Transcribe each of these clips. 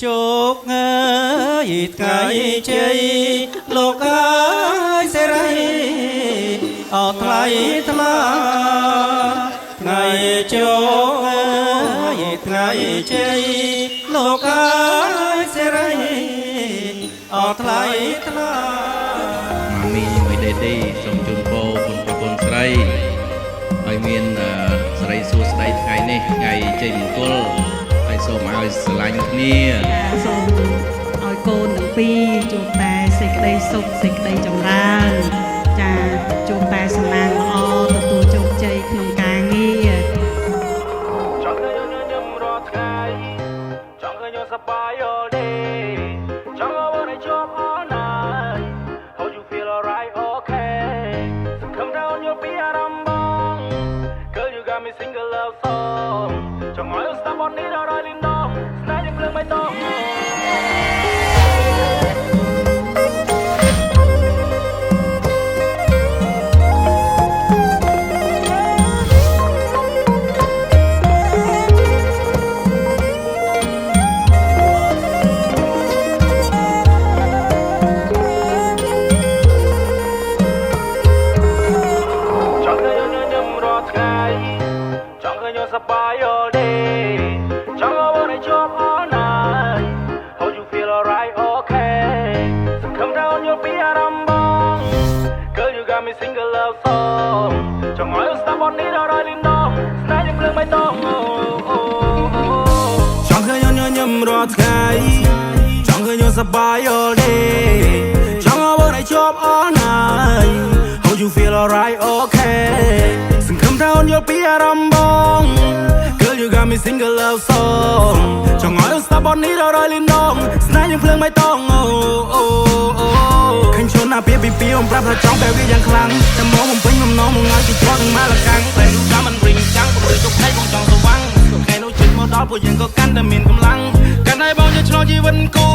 ជោគថ្ងៃជ័យលោកអើយសេរីអត់ថ្លៃថ្លាថ្ងៃជោគថ្ងៃជ័យលោកអើយសេរីអត់ថ្លៃថ្លាម៉ាមីមួយដេឌីសូមជូនពរគុណប្រពន្ធស្រីឲ្យមានស្រីសួស្តីថ្ងៃនេះថ្ងៃជ័យមង្គលហើយសូមឲ្យស្រឡាញ់គ្នាសូមឲ្យកូនទាំងពីរជួបតែសេចក្តីសុខសេចក្តីចម្រើនចាជួបតែសំណាងល្អទទួលជោគជ័យក្នុងការងារចង់ឃើញញញឹមរាល់ថ្ងៃចង់ឃើញសប្បាយ all day ចង់ឲ្យជួប all night How you feel alright okay សង្ឃឹមថាអូនយល់ពីអារម្មណ៍បង Girl you got me single love song ចង់ឲ្យអូនស្ដាប់បទនេះដល់រយលីនដងស្នេហ៍យើងភ្លើងបៃតងសប្បាយ all day ចង់ឲ្យជួប all night How you feel alright okay សង្ឃឹមថាអូនយល់ពីអារម្មណ៍បង Girl you got me single love song ចង់ឲ្យអូនស្ដាប់បទនេះដល់រយលីនដងស្នេហ៍យើងភ្លើងបៃតងចង់ឃើញអូនញញឹមរាល់ថ្ងៃចង់ឃើញអូនសប្បាយ all day ចង់ឲ្យជួប all night How you feel alright okay សង្ឃឹមថាអូនយល់ពីអារម្មណ៍បង Girl you got me single love song ចង់ឲ្យអូនស្ដាប់បទនេះដល់រយលីនដងស្នេហ៍យើងភ្លើងបៃតងឃើញឈុនណាពីអូនប្រាប់ថាចង់តែវាយ៉ាងខ្លាំងតែមកបំពេញបំណងមកឲ្យគេជាប់នឹងមកលកាំងតែនោះតាមមិនវិញចាំងព្រោះទុកឲ្យបងចង់ស្វាំងថ្ងៃនោះជិតមកដល់ពួកយើងក៏កាន់តែមានកម្លាំងកាន់ឲ្យបងយកឆ្លងជីវិតគូ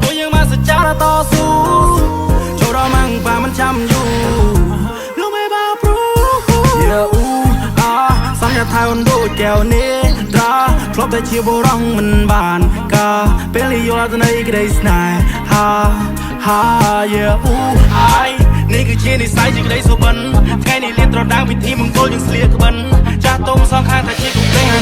ពួកយើងមកសច្ចាតស៊ូចូលដល់ម៉ាំងប៉ាមិនចាំយូរលោកមេបាព្រូសង្ឃថាអូនដូចកែវនេះត្រាធ្លាប់តែជាបុរសមិនបានការពេលនេះយល់ទៅនៃក្តីស្នេហានេះគឺជានិស្ស័យជាក្តីសុបិនថ្ងៃនេះលៀនត្រដាងពិធីមង្គលយើងស្លៀកក្បិនចាស់ទុំសងខាងតែជាគំពេញ 100%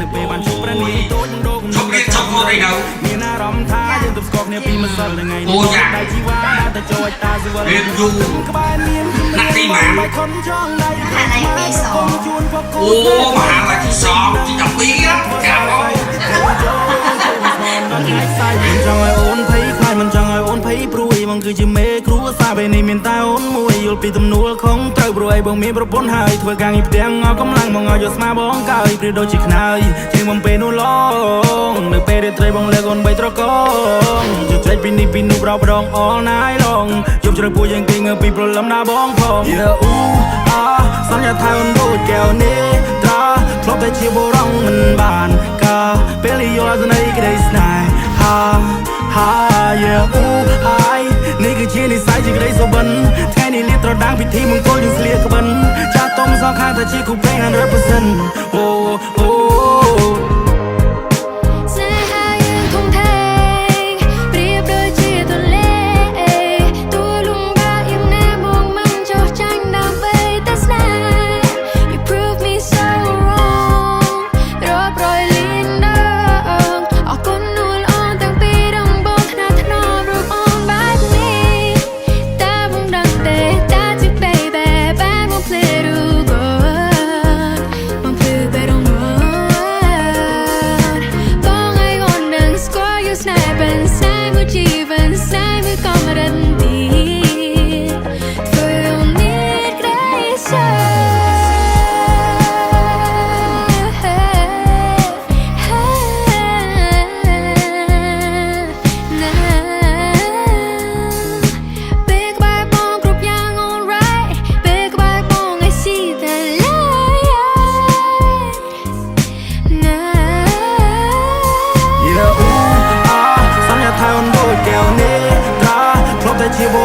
នៅពេលបានជួបប្រនីតូចដងជប់រៀនចប់ហូតអីទៅមានអារម្មណ៍ថាយើងទៅស្គប់គ្នាពីម្សិលថ្ងៃនេះតែជីវ៉ាតែចូលតាស៊ីវិលរៀនយូរក្បែរមានណាក់ទីម៉ានខំចង់ដៃខាងឯពីសអូមហាវិទ្យាល័យទី2ទី12ចាំបងចង់ឲ្យអូនភ័យខ្លាចមិនចង់ឲ្យអូនភ័យព្រួយបងគឺជាមេគ្រួសារពេលនេះមានតែអូនមួយយល់ពីទំនួលខំត្រូវព្រោះឲ្យបងមានប្រពន្ធហើយធ្វើការងារផ្ទះអស់កម្លាំងមកឲ្យយកស្មាបងកើយព្រាដូចជាខ្នើយជាងបំពេនោះឡងនៅពេលរាត្រីបងលើកអូនបីត្រកងជជែកពីនេះពីនោះប្រោប្រង all night long យប់ជ្រៅពួកយើងគេងើពីព្រលឹមណាបងផងសន្យាថាអូនដូចកែវនេះត្រាធ្លាប់តែជាបុរសមិនបានការពេលនេះយល់ទៅនៃក្តីស្នេហានេះគឺជានិស្ស័យជាក្តីសុបិនថ្ងៃនេះលៀនត្រដាងពិធីមង្គលយើងស្លៀកក្បិនចាស់ទុំសងខាងតែជាគូពេញ 100%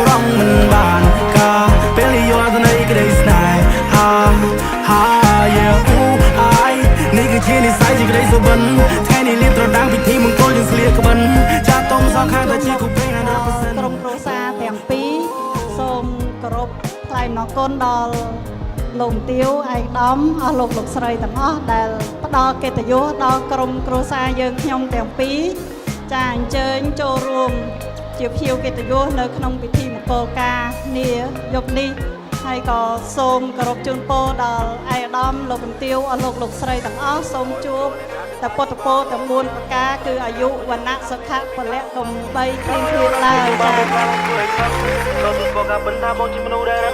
រងមិនបានការពេលយល់ទៅនៃក្តីស្នេហាyeah ooh I នេះគឺជានិស្ស័យជាក្តីសុបិនថ្ងៃនេះលៀបត្រដាងពិធីមង្គលយើងស្លៀកក្បិនចាស់ទុំសងខាងតែជាគូពេង 100% ក្រុមគ្រួសារទាំងពីរសូមគោរពថ្លែងអំណរគុណដល់លោកទាវឯកឧត្តមអស់លោកស្រីទាំងអស់ដែលផ្ដល់កិត្តិយសដល់ក្រុមគ្រួសារយើងខ្ញុំទាំងពីរចាអញ្ជើញចូលរួមជាភ្ញៀវកិត្តិយសនៅក្នុងពិធីមង្គលការនេះយកនេះហើយក៏សូមគោរពជូនពរដល់ឯកឧត្តមលោកទាវអស់លោកស្រីទាំងអស់សូមជួបតែពុទ្ធពរទាំង4ប្រការគឺអាយុវណ្ណៈសុខៈពលៈកំបីគ្លៀងគ្លៀងឡើយចា៎ ក៏ទូលบอกกับបណ្ដាបងជាមនុស្សដែល